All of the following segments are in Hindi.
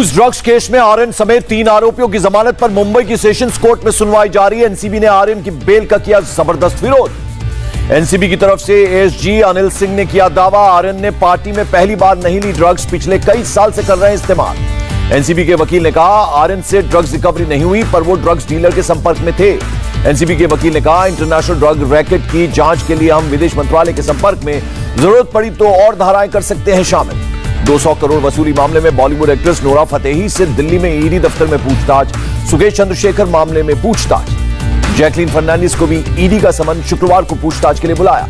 इस ड्रग्स केस में आर्यन समेत 3 आरोपियों की जमानत पर मुंबई की सेशंस कोर्ट में सुनवाई जारी है। एनसीबी ने आर्यन की बेल का किया जबरदस्त विरोध। एनसीबी की तरफ से एएसजी अनिल सिंह ने किया दावा, आर्यन ने पार्टी में पहली बार नहीं ली ड्रग्स, पिछले कई साल से कर रहे हैं इस्तेमाल। एनसीबी के वकील ने कहा आर्यन से ड्रग्स रिकवरी नहीं हुई, पर वो ड्रग्स डीलर के संपर्क में थे। एनसीबी के वकील ने कहा इंटरनेशनल ड्रग रैकेट की जांच के लिए हम विदेश मंत्रालय के संपर्क में, जरूरत पड़ी तो और धाराएं कर सकते हैं शामिल। 200 करोड़ वसूली मामले में बॉलीवुड एक्ट्रेस नोरा फतेही से दिल्ली में ईडी दफ्तर में पूछताछ, सुकेश चंद्रशेखर मामले में पूछताछ। जैकलीन फर्नांडिस को भी ईडी का समन शुक्रवार को पूछताछ के लिए बुलाया।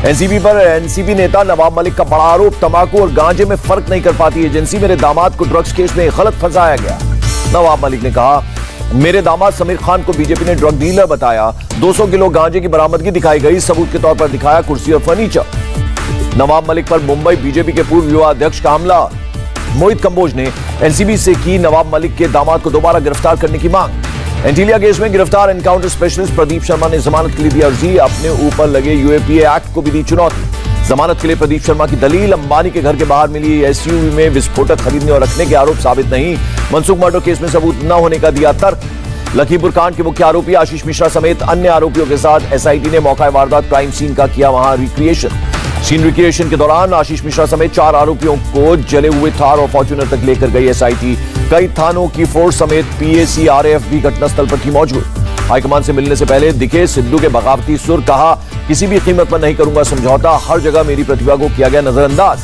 एनसीबी पर एनसीबी नेता नवाब मलिक का बड़ा आरोप, तंबाकू और गांजे में फर्क नहीं कर पाती एजेंसी, मेरे दामाद को ड्रग्स केस में गलत फंसाया गया। नवाब मलिक ने कहा मेरे दामाद समीर खान को बीजेपी ने ड्रग डीलर बताया, 200 किलो गांजे की बरामदगी दिखाई गई, सबूत के तौर पर दिखाया कुर्सी और फर्नीचर। नवाब मलिक पर मुंबई बीजेपी के पूर्व युवा अध्यक्ष का हमला, मोहित कंबोज ने एनसीबी से की नवाब मलिक के दामाद को दोबारा गिरफ्तार करने की मांग। एंटीलिया केस में गिरफ्तार एनकाउंटर स्पेशलिस्ट प्रदीप शर्मा ने जमानत के लिए दी अर्जी, अपने ऊपर लगे यूएपीए एक्ट को भी दी चुनौती। जमानत के लिए प्रदीप शर्मा की दलील, अंबानी के घर के बाहर मिली एसयूवी में विस्फोटक खरीदने और रखने के आरोप साबित नहीं, मनसुख मर्डर केस में सबूत न होने का दिया तर्क। लखीमपुर कांड के मुख्य आरोपी आशीष मिश्रा समेत अन्य आरोपियों के साथ एसआईटी ने मौका वारदात क्राइम सीन का किया वहां रिक्रिएशन। सीन रिक्रिएशन के दौरान आशीष मिश्रा समेत 4 आरोपियों को जले हुए थार और फॉर्च्यूनर तक लेकर गई एसआईटी। कई थानों की फोर्स समेत पीएसी आरएएफ भी घटनास्थल पर थी मौजूद। हाईकमान से मिलने से पहले दिखे सिद्धू के बगावती सुर, कहा किसी भी कीमत पर नहीं करूंगा समझौता, हर जगह मेरी प्रतिभा को किया गया नजरअंदाज।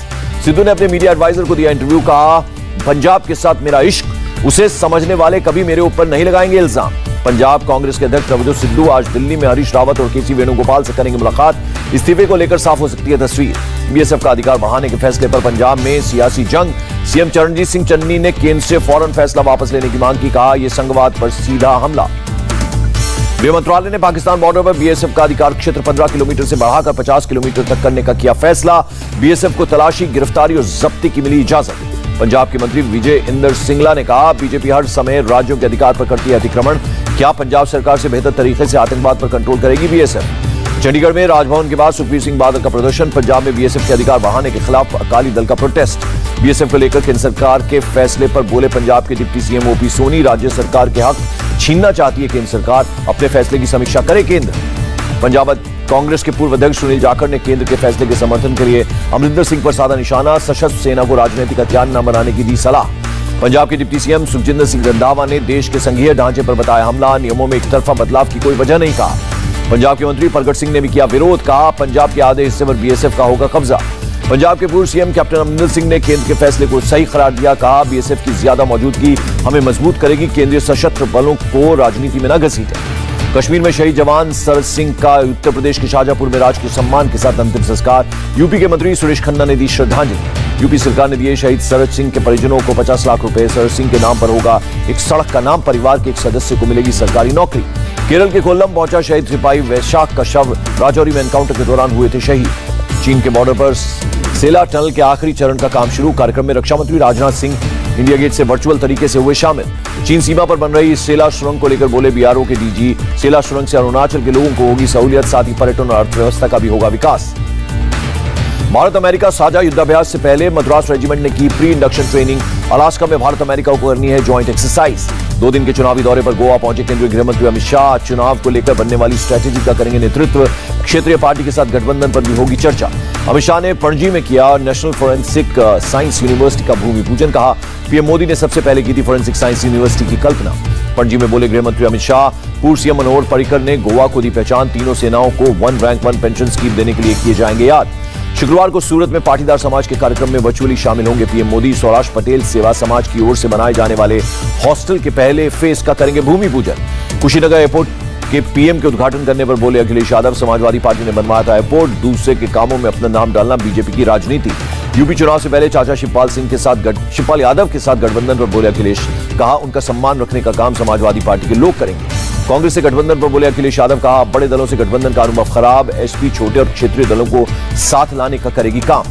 सिद्धू ने अपने मीडिया एडवाइजर को दिया इंटरव्यू, कहा पंजाब के साथ मेरा इश्क, उसे समझने वाले कभी मेरे ऊपर नहीं लगाएंगे इल्जाम। पंजाब कांग्रेस के अध्यक्ष नवजोत सिद्धू आज दिल्ली में हरीश रावत और केसी वेणुगोपाल से करेंगे मुलाकात। इस्तीफे को लेकर साफ हो सकती है तस्वीर। बीएसएफ का अधिकार बढ़ाने के फैसले पर पंजाब में सियासी जंग, सीएम चरणजीत सिंह चन्नी ने केंद्र से फौरन फैसला वापस लेने की मांग की, कहा यह संघवाद पर सीधा हमला। गृह मंत्रालय ने पाकिस्तान बॉर्डर पर बीएसएफ का अधिकार क्षेत्र 15 किलोमीटर से बढ़ाकर 50 किलोमीटर तक करने का किया फैसला। बीएसएफ को तलाशी, गिरफ्तारी और जब्ती की मिली इजाजत। पंजाब के मंत्री विजय इंदर सिंगला ने कहा बीजेपी हर समय राज्यों के अधिकार पर करती है अतिक्रमण, क्या पंजाब सरकार से बेहतर तरीके से आतंकवाद पर कंट्रोल करेगी बीएसएफ। चंडीगढ़ में राजभवन के बाद सुखबीर सिंह बादल का प्रदर्शन, पंजाब में बीएसएफ के अधिकार बढ़ाने के खिलाफ अकाली दल का प्रोटेस्ट। बीएसएफ को लेकर केंद्र सरकार के फैसले पर बोले पंजाब के डिप्टी सीएम ओपी सोनी, राज्य सरकार के हक छीनना चाहती है केंद्र सरकार, अपने फैसले की समीक्षा करे केंद्र। पंजाब कांग्रेस के पूर्व अध्यक्ष सुनील जाखड़ ने केंद्र के फैसले के समर्थन के लिए अमरिंदर सिंह पर साधा निशाना, सशस्त्र सेना को राजनीतिक हथियार न बनाने की दी सलाह। पंजाब के डिप्टी सीएम सुखजिंदर सिंह रंधावा ने देश के संघीय ढांचे पर बताया हमला, नियमों में एक तरफा बदलाव की कोई वजह नहीं कहा। पंजाब के मंत्री प्रगट सिंह ने भी किया विरोध, कहा पंजाब के आधे हिस्से पर बीएसएफ का होगा कब्जा। पंजाब के पूर्व सीएम कैप्टन अमरिंदर सिंह ने केंद्र के फैसले को सही करार दिया, कहा बीएसएफ की ज्यादा मौजूदगी हमें मजबूत करेगी, केंद्रीय सशस्त्र बलों को राजनीति में न घसीटे। कश्मीर में शहीद जवान सरज सिंह का उत्तर प्रदेश के शाहजहांपुर में राजकीय सम्मान के साथ अंतिम संस्कार, यूपी के मंत्री सुरेश खन्ना ने दी श्रद्धांजलि। यूपी सरकार ने दिए शहीद सरज सिंह के परिजनों को 50 लाख रुपए। सरज सिंह के नाम पर होगा एक सड़क का नाम, परिवार के एक सदस्य को मिलेगी सरकारी नौकरी। केरल के कोल्लम पहुंचा शहीद सिपाही वैशाख का शव, राजौरी में एनकाउंटर के दौरान हुए थे शहीद। चीन के बॉर्डर पर सेला टनल के आखिरी चरण का काम शुरू, कार्यक्रम में रक्षा मंत्री राजनाथ सिंह इंडिया गेट से वर्चुअल तरीके से हुए शामिल। चीन सीमा पर बन रही सेला सुरंग को लेकर बोले बीआरओ के डीजी, सेला सुरंग से अरुणाचल के लोगों को होगी सहूलियत, साथ ही पर्यटन और अर्थव्यवस्था का भी होगा विकास। भारत अमेरिका साझा युद्धाभ्यास से पहले मद्रास रेजिमेंट ने की प्री इंडक्शन ट्रेनिंग, अलास्का में भारत अमेरिका को करनी है ज्वाइंट एक्सरसाइज। 2 दिन के चुनावी दौरे पर गोवा पहुंचे केंद्रीय गृह मंत्री अमित शाह, चुनाव को लेकर बनने वाली स्ट्रैटेजी का करेंगे नेतृत्व, क्षेत्रीय पार्टी के साथ गठबंधन पर भी होगी चर्चा। अमित शाह ने पणजी में किया नेशनल फोरेंसिक साइंस यूनिवर्सिटी का भूमि पूजन, कहा पीएम मोदी ने सबसे पहले की थी फोरेंसिक साइंस यूनिवर्सिटी की कल्पना। पणजी में बोले गृह मंत्री अमित शाह, पूर्व सीएम मनोहर पर्रिकर ने गोवा को दी पहचान, तीनों सेनाओं को 1 रैंक 1 पेंशन स्कीम देने के लिए किए जाएंगे याद। शुक्रवार को सूरत में पाटीदार समाज के कार्यक्रम में वर्चुअली शामिल होंगे पीएम मोदी। सौराष्ट्र पटेल सेवा समाज की ओर से बनाए जाने वाले हॉस्टल के पहले फेज का करेंगे भूमि पूजन। कुशीनगर एयरपोर्ट के पीएम के उद्घाटन करने पर बोले अखिलेश यादव, समाजवादी पार्टी ने बनवाया था एयरपोर्ट, दूसरे के कामों में अपना नाम डालना बीजेपी की राजनीति। यूपी चुनाव से पहले चाचा शिवपाल यादव के साथ गठबंधन पर बोले अखिलेश, कहा उनका सम्मान रखने का काम समाजवादी पार्टी के लोग करेंगे। कांग्रेस से गठबंधन पर बोले अखिलेश यादव, कहा बड़े दलों से गठबंधन का अनुभव खराब, एसपी छोटे और क्षेत्रीय दलों को साथ लाने का करेगी काम।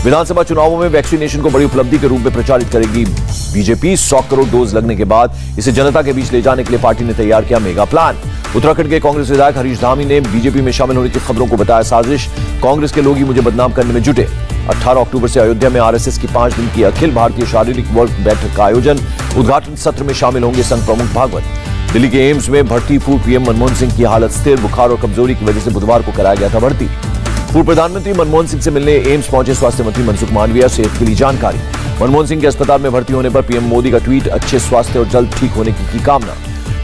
विधानसभा चुनावों में वैक्सीनेशन को बड़ी उपलब्धि के रूप में प्रचारित करेगी बीजेपी। 100 करोड़ डोज लगने के बाद इसे जनता के बीच ले जाने के लिए पार्टी ने तैयार किया मेगा प्लान। उत्तराखंड के कांग्रेस विधायक हरीश धामी ने बीजेपी में शामिल होने की खबरों को बताया साजिश। कांग्रेस के लोग ही मुझे बदनाम करने में जुटे। 18 अक्टूबर से अयोध्या में आरएसएस की 5 दिन की अखिल भारतीय शारीरिक वर्ग बैठक का आयोजन। उद्घाटन सत्र में शामिल होंगे संघ प्रमुख भागवत। दिल्ली के एम्स में भर्ती पूर्व पीएम मनमोहन सिंह की हालत स्थिर। बुखार और कमजोरी की वजह से बुधवार को कराया गया था भर्ती। पूर्व प्रधानमंत्री मनमोहन सिंह से मिलने एम्स पहुंचे स्वास्थ्य मंत्री मनसुख मांडविया। सेहत के लिए जानकारी। मनमोहन सिंह के अस्पताल में भर्ती होने पर पीएम मोदी का ट्वीट, अच्छे स्वास्थ्य और जल्द ठीक होने की कामना।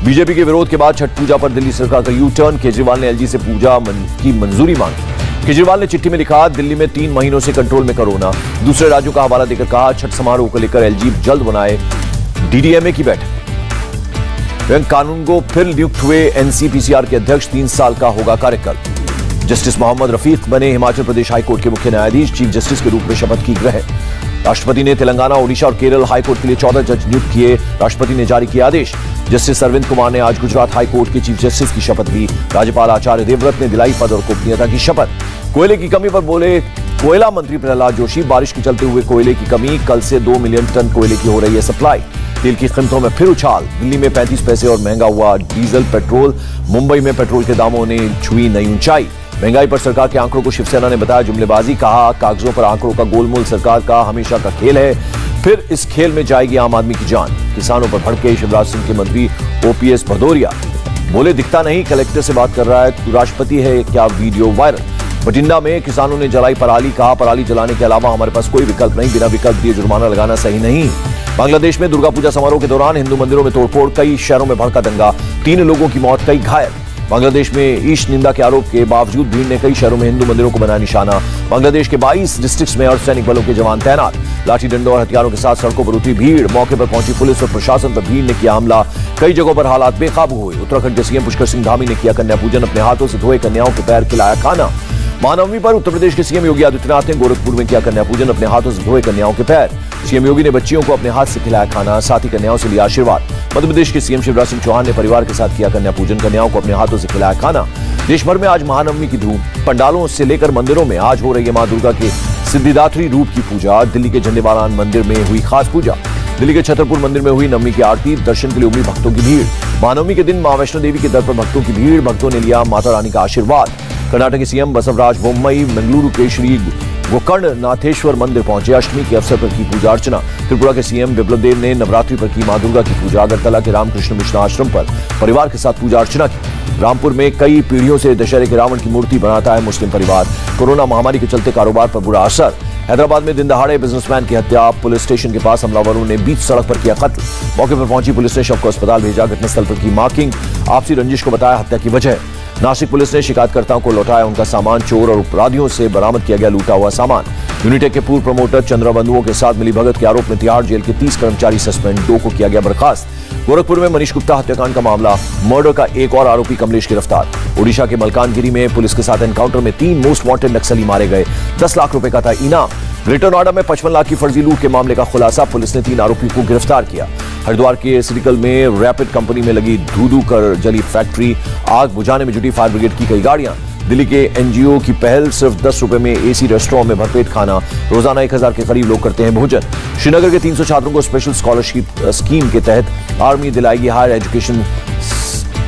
बीजेपी के विरोध के बाद छठ पूजा पर दिल्ली सरकार का यू टर्न। केजरीवाल ने एलजी से पूजा की मंजूरी मांगी। केजरीवाल ने चिट्ठी में लिखा, दिल्ली में 3 महीनों से कंट्रोल में कोरोना। दूसरे राज्यों का हवाला देकर कहा, छठ समारोह को लेकर एलजी जल्द बनाए डीडीएमए की बैठक। रंग कानून को फिर नियुक्त हुए एनसीपीसीआर के अध्यक्ष। 3 साल का होगा कार्यकाल। जस्टिस मोहम्मद रफीक बने हिमाचल प्रदेश हाईकोर्ट के मुख्य न्यायाधीश। चीफ जस्टिस के रूप में शपथ की ग्रहण। राष्ट्रपति ने तेलंगाना, ओडिशा और केरल हाईकोर्ट के लिए 14 जज नियुक्त किए। राष्ट्रपति ने जारी किया आदेश। जस्टिस अरविंद कुमार ने आज गुजरात हाईकोर्ट के चीफ जस्टिस की शपथ ली। राज्यपाल आचार्य देवव्रत ने दिलाई पद और गोपनीयता की शपथ। कोयले की कमी पर बोले कोयला मंत्री प्रहलाद जोशी, बारिश के चलते हुए कोयले की कमी। कल से 2 मिलियन टन कोयले की हो रही है सप्लाई। तेल की कीमतों में फिर उछाल। दिल्ली में 35 पैसे और महंगा हुआ डीजल पेट्रोल। मुंबई में पेट्रोल के दामों ने छुई नई ऊंचाई। महंगाई पर सरकार के आंकड़ों को शिवसेना ने बताया जुमलेबाजी। कहा, कागजों पर आंकड़ों का गोलमोल सरकार का हमेशा का खेल है। फिर इस खेल में जाएगी आम आदमी की जान। किसानों पर भड़के शिवराज सिंह के मंत्री ओपीएस भदौरिया। बोले, दिखता नहीं, कलेक्टर से बात कर रहा है, तू राष्ट्रपति है क्या? Video viral. बठिंडा में किसानों ने जलाई पराली। कहा, पराली जलाने के अलावा हमारे पास कोई विकल्प नहीं। बिना विकल्प दिए जुर्माना लगाना सही नहीं। बांग्लादेश में दुर्गा पूजा समारोह के दौरान हिंदू मंदिरों में तोड़फोड़। कई शहरों में भड़का दंगा। 3 लोगों की मौत, कई घायल। बांग्लादेश में ईश निंदा के आरोप के बावजूद भीड़ ने कई शहरों में हिंदू मंदिरों को बनाया निशाना। बांग्लादेश के 22 डिस्ट्रिक्ट्स में अर्धसैनिक बलों के जवान तैनात। लाठी डंडों और हथियारों के साथ सड़कों पर उतरी भीड़। मौके पर पहुंची पुलिस और प्रशासन पर भीड़ ने किया हमला। कई जगहों पर हालात बेकाबू हुए। उत्तराखंड के सीएम पुष्कर सिंह धामी ने किया कन्या पूजन। अपने हाथों से धोए कन्याओं के पैर खिलाया खाना। महानवमी पर उत्तर प्रदेश के सीएम योगी आदित्यनाथ ने गोरखपुर में किया कन्या पूजन। अपने हाथों से धोए कन्याओं के पैर। सीएम योगी ने बच्चियों को अपने हाथ से खिलाया खाना, साथ ही कन्याओं से लिया आशीर्वाद। मध्य प्रदेश के सीएम शिवराज सिंह चौहान ने परिवार के साथ किया कन्या पूजन। कन्याओं को अपने हाथों से खिलाया खाना। देश भर में आज महानवमी की धूम। पंडालों से लेकर मंदिरों में आज हो रही है मां दुर्गा के सिद्धिदात्री रूप की पूजा। दिल्ली के झंडेवालान मंदिर में हुई खास पूजा। दिल्ली के छतरपुर मंदिर में हुई नवमी की आरती। दर्शन के लिए उमड़ी भक्तों की भीड़। महानवमी के दिन मां वैष्णो देवी के दर पर भक्तों की भीड़। भक्तों ने लिया माता रानी का आशीर्वाद। कर्नाटक के सीएम बसवराज बोम्मई मंगलुरु के श्री गोकर्णनाथेश्वर मंदिर पहुंचे। अष्टमी के अवसर पर की पूजा अर्चना। त्रिपुरा के सीएम बिप्लब देव ने नवरात्रि पर की मां दुर्गा की पूजा। अगरतला के रामकृष्ण मिश्र आश्रम पर परिवार के साथ पूजा अर्चना की। रामपुर में कई पीढ़ियों से दशहरे के रावण की मूर्ति बनाता है मुस्लिम परिवार। कोरोना महामारी के चलते कारोबार पर बुरा असर। हैदराबाद में दिन दहाड़े बिजनेसमैन की हत्या। पुलिस स्टेशन के पास हमलावरों ने बीच सड़क पर किया कत्ल। मौके पर पहुंची पुलिस ने शव को अस्पताल भेजा। घटनास्थल पर की मार्किंग। आपसी रंजिश को बताया हत्या की वजह। नासिक पुलिस ने शिकायतकर्ताओं को लौटाया उनका सामान। चोर और अपराधियों से बरामद किया गया लूटा हुआ सामान। यूनिटेक के पूर्व प्रमोटर चंद्रबंधुओं के साथ मिलीभगत के आरोप में तिहाड़ जेल के 30 कर्मचारी सस्पेंड। 2 को किया गया बर्खास्त। गोरखपुर में मनीष गुप्ता हत्याकांड का मामला। मर्डर का एक और आरोपी कमलेश गिरफ्तार। ओडिशा के मलकानगिरी में पुलिस के साथ एनकाउंटर में 3 मोस्ट वांटेड नक्सली मारे गए। 10 लाख रुपए का था इनाम। ग्रेटर नोएडा में 55 लाख की फर्जी लूट के मामले का खुलासा। पुलिस ने 3 आरोपी को गिरफ्तार किया। हरिद्वार के सिरिकल में रैपिड कंपनी में लगी धू-धू कर जली फैक्ट्री। आग बुझाने में जुटी फायर ब्रिगेड की कई गाड़ियां। दिल्ली के एनजीओ की पहल, सिर्फ 10 रुपए में एसी रेस्टोरेंट में भरपेट खाना। रोजाना 1000 के करीब लोग करते हैं भोजन। श्रीनगर के 300 छात्रों को स्पेशल स्कॉलरशिप स्कीम के तहत आर्मी दिलाएगी higher education.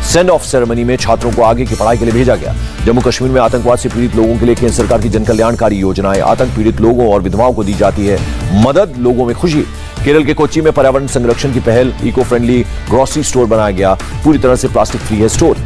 Send off ceremony में छात्रों को आगे की पढ़ाई के लिए भेजा गया। जम्मू कश्मीर में आतंकवाद से पीड़ित लोगों के लिए केंद्र सरकार की जनकल्याणकारी योजनाएं। आतंक पीड़ित लोगों और विधवाओं को दी जाती है मदद। लोगों में खुशी। केरल के कोच्चि में पर्यावरण संरक्षण की पहल। इको फ्रेंडली ग्रोसरी स्टोर बनाया गया। पूरी तरह से प्लास्टिक फ्री है स्टोर।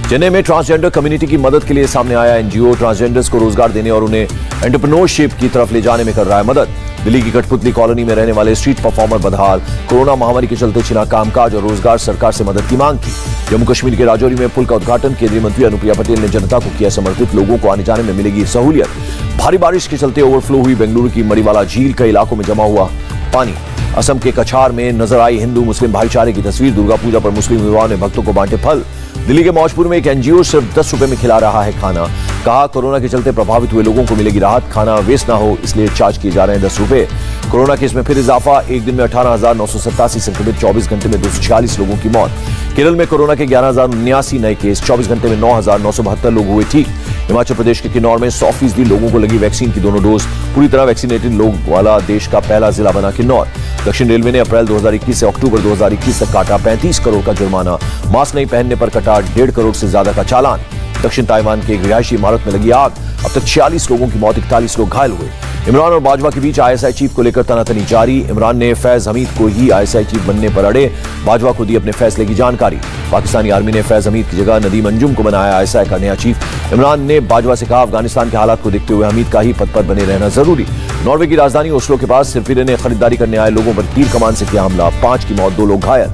चेन्नई में ट्रांसजेंडर कम्युनिटी की मदद के लिए सामने आया एनजीओ। ट्रांसजेंडर्स को रोजगार देने और उन्हें एंटरप्रेन्योरशिप की तरफ ले जाने में कर रहा है मदद। दिल्ली की कठपुतली कॉलोनी में रहने वाले स्ट्रीट परफॉर्मर बदहाल। कोरोना महामारी के चलते छिना कामकाज और रोजगार। सरकार से मदद की मांग की। जम्मू कश्मीर के राजौरी में पुल का उद्घाटन। केंद्रीय मंत्री अनुप्रिया पटेल ने जनता को किया समर्पित। लोगों को आने जाने में मिलेगी सहूलियत। भारी बारिश के चलते ओवरफ्लो हुई बेंगलुरु की मरीवाला झील। कई इलाकों में जमा हुआ पानी। असम के कछार में नजर आई हिंदू मुस्लिम भाईचारे की तस्वीर। दुर्गा पूजा पर मुस्लिम युवाओं ने भक्तों को बांटे फल। दिल्ली के मौजपुर में एक एनजीओ सिर्फ 10 रुपए में खिला रहा है खाना। कहा, कोरोना के चलते प्रभावित हुए लोगों को मिलेगी राहत, खाना वेस्ट ना हो इसलिए चार्ज किए जा रहे हैं 10 रुपए। कोरोना केस में फिर इजाफा, एक दिन में 18,987 संक्रमित, 24 घंटे में 246 लोगों की मौत। केरल में कोरोना के 11,079 नए केस, 24 घंटे में 9,972 लोग हुए ठीक। हिमाचल प्रदेश के किन्नौर में 100% लोगों को लगी वैक्सीन की दोनों डोज, पूरी तरह वैक्सीनेटेड लोग वाला देश का पहला जिला बना किन्नौर। दक्षिण रेलवे ने अप्रैल 2021 से अक्टूबर 2021 तक काटा 35 करोड़ का जुर्माना, मास्क नहीं पहनने पर कटा 1.5 करोड़ से ज्यादा का चालान। दक्षिण ताइवान के एक रिहायशी इमारत में लगी आग, अब तक 46 लोगों की मौत, 41 लोग घायल हुए। इमरान और बाजवा के बीच आईएसआई चीफ को लेकर तनातनी जारी, इमरान ने फैज हमीद को ही आईएसआई चीफ बनने पर अड़े, बाजवा को दी अपने फैसले की जानकारी। पाकिस्तानी आर्मी ने फैज हमीद की जगह नदीम अंजुम को बनाया आईएसआई का नया चीफ। इमरान ने बाजवा से कहा, अफगानिस्तान के हालात को देखते हुए हमीद का ही पद पर बने रहना जरूरी। नॉर्वे की राजधानी ओस्लो के पास सिरफिरे ने खरीदारी करने आए लोगों पर तीर कमान से किया हमला, 5 की मौत, 2 लोग घायल।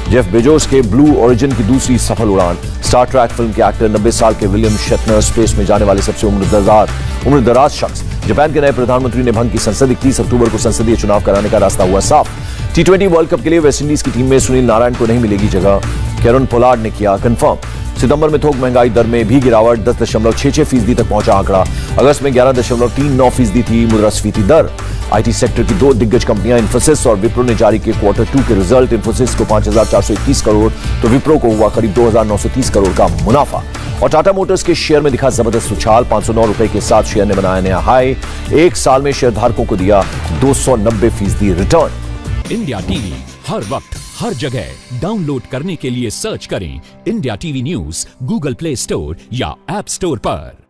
जेफ बेजोस के ब्लू ओरिजिन की दूसरी सफल उड़ान। स्टार ट्रैक फिल्म के एक्टर 90 साल के विलियम शेटनर स्पेस में जाने वाले सबसे उम्रदराज शख्स। जापान के नए प्रधानमंत्री ने भंग की संसद, 31 अक्टूबर को संसदीय चुनाव कराने का रास्ता हुआ साफ। T20 वर्ल्ड कप के लिए वेस्टइंडीज की टीम में सुनील नारायण को नहीं मिलेगी जगह, कैरन पोलार्ड ने किया कंफर्म। सितंबर में थोक महंगाई दर में भी गिरावट, 10.66% तक पहुंचा आंकड़ा। अगस्त में 11.39% थी मुद्रास्फीति दर। आईटी सेक्टर की 2 दिग्गज कंपनियां इन्फोसिस और विप्रो ने जारी किए Q2 के रिजल्ट। इन्फोसिस को 5,421 करोड़ तो विप्रो को हुआ करीब 2,930 करोड़ का मुनाफा। और टाटा मोटर्स के शेयर में दिखा जबरदस्त उछाल, 509 रुपए के साथ शेयर ने बनाया नया हाई। एक साल में शेयर धारकों को दिया 290% रिटर्न। इंडिया टीवी हर वक्त हर जगह डाउनलोड करने के लिए सर्च करें India TV news Google play store या ऐप स्टोर पर।